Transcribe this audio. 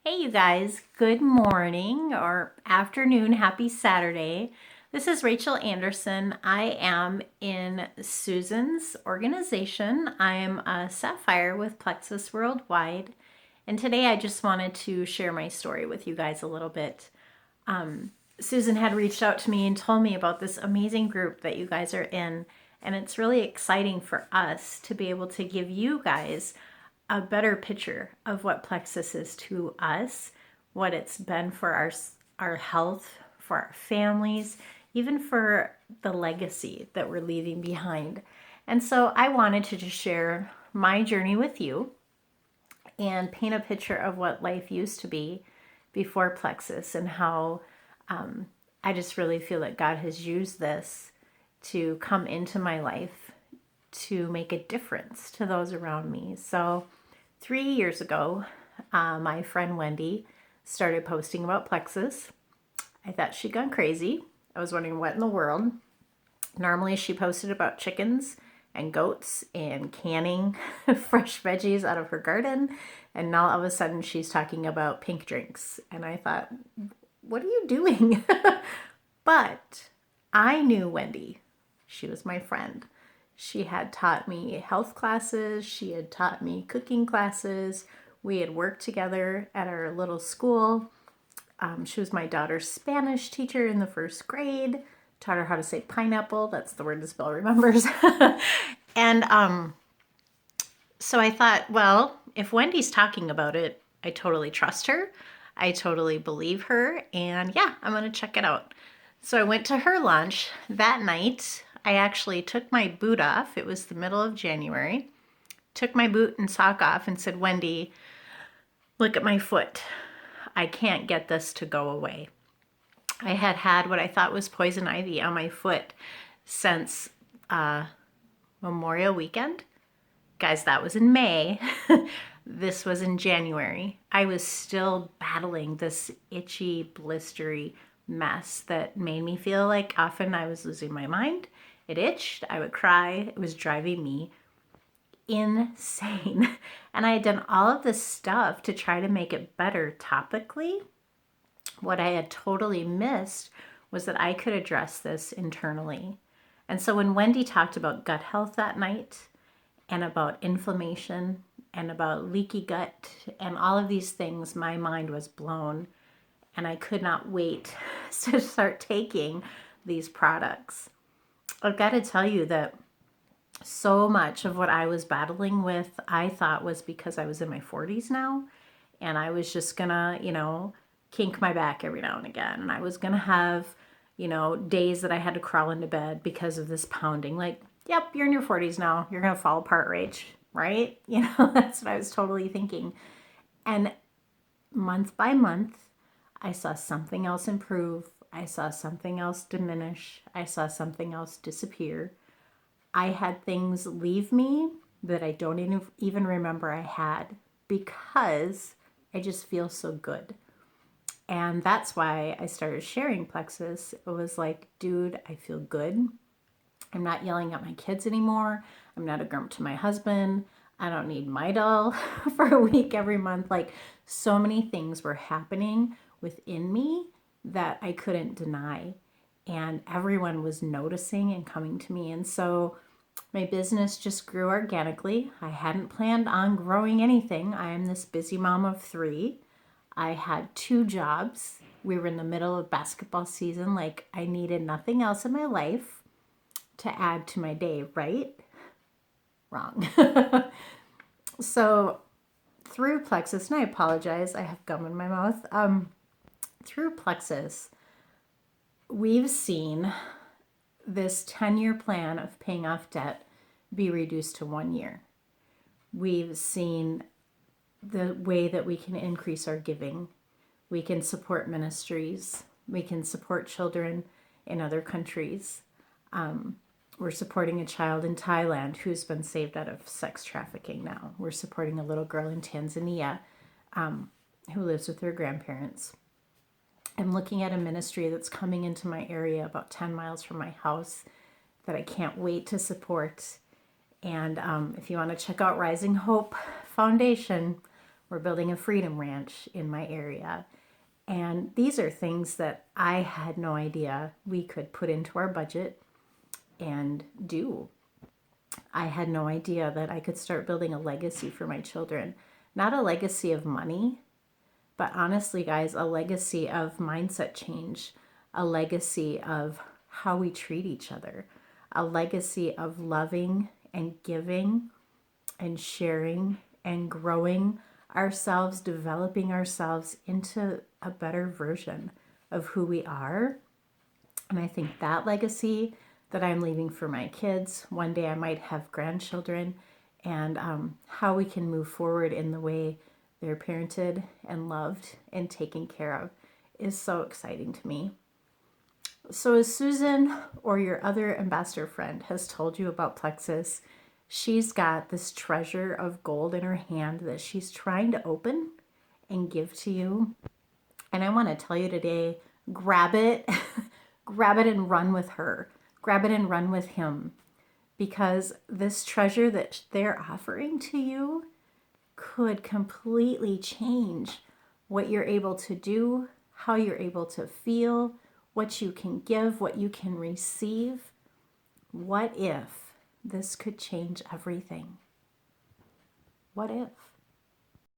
Hey, you guys, good morning or afternoon. Happy Saturday. This is Rachel Anderson. I am in Susan's organization. I'm a Sapphire with Plexus Worldwide. And today I just wanted to share my story with you guys a little bit. Susan had reached out to me and told me about this amazing group that you guys are in. And it's really exciting for us to be able to give you guys a better picture of what Plexus is to us, what it's been for our health, for our families, even for the legacy that we're leaving behind. And so I wanted to just share my journey with you and paint a picture of what life used to be before Plexus and how I just really feel that God has used this to come into my life to make a difference to those around me. So 3 years ago, my friend Wendy started posting about Plexus. I thought she'd gone crazy. I was wondering what in the world. Normally, she posted about chickens and goats and canning fresh veggies out of her garden. And now all of a sudden, she's talking about pink drinks. And I thought, what are you doing? But I knew Wendy. She was my friend. She had taught me health classes. She had taught me cooking classes. We had worked together at our little school. She was my daughter's Spanish teacher in the first grade. Taught her how to say pineapple. That's the word this bell remembers. And so I thought, well, if Wendy's talking about it, I totally trust her. I totally believe her. And yeah, I'm going to check it out. So I went to her lunch that night. I actually took my boot off. It was the middle of January. Took my boot and sock off and said, Wendy, look at my foot. I can't get this to go away. I had had what I thought was poison ivy on my foot since Memorial Weekend. Guys, that was in May. This was in January. I was still battling this itchy, blistery mess that made me feel like often I was losing my mind. It itched. I would cry. It was driving me insane. And I had done all of this stuff to try to make it better topically. What I had totally missed was that I could address this internally. And so when Wendy talked about gut health that night and about inflammation and about leaky gut and all of these things, my mind was blown. And I could not wait to start taking these products. I've got to tell you that so much of what I was battling with, I thought was because I was in my 40s now. And I was just gonna, kink my back every now and again. And I was gonna have, days that I had to crawl into bed because of this pounding. Like, yep, you're in your 40s now. You're gonna fall apart, Rach, right? That's what I was totally thinking. And month by month, I saw something else improve. I saw something else diminish. I saw something else disappear. I had things leave me that I don't even remember I had because I just feel so good. And that's why I started sharing Plexus. It was like, dude, I feel good. I'm not yelling at my kids anymore. I'm not a grump to my husband. I don't need Midol for a week every month. Like, so many things were happening within me that I couldn't deny. And everyone was noticing and coming to me. And so my business just grew organically. I hadn't planned on growing anything. I am this busy mom of three. I had 2 jobs. We were in the middle of basketball season. Like, I needed nothing else in my life to add to my day, right? Wrong. So through Plexus, and I apologize, I have gum in my mouth. Through Plexus, we've seen this 10-year plan of paying off debt be reduced to 1 year. We've seen the way that we can increase our giving. We can support ministries. We can support children in other countries. We're supporting a child in Thailand who's been saved out of sex trafficking now. We're supporting a little girl in Tanzania who lives with her grandparents. I'm looking at a ministry that's coming into my area about 10 miles from my house that I can't wait to support. And if you want to check out Rising Hope Foundation, We're building a Freedom Ranch in my area. And these are things that I had no idea we could put into our budget and do. I had no idea that I could start building a legacy for my children. Not a legacy of money, but honestly, guys, a legacy of mindset change, a legacy of how we treat each other, a legacy of loving and giving and sharing and growing ourselves, developing ourselves into a better version of who we are. And I think that legacy that I'm leaving for my kids, one day I might have grandchildren, and how we can move forward in the way they're parented and loved and taken care of is so exciting to me. So as Susan or your other ambassador friend has told you about Plexus, she's got this treasure of gold in her hand that she's trying to open and give to you. And I want to tell you today, grab it, grab it and run with her. Grab it and run with him. Because this treasure that they're offering to you could completely change what you're able to do, how you're able to feel, what you can give, what you can receive. What if this could change everything? What if?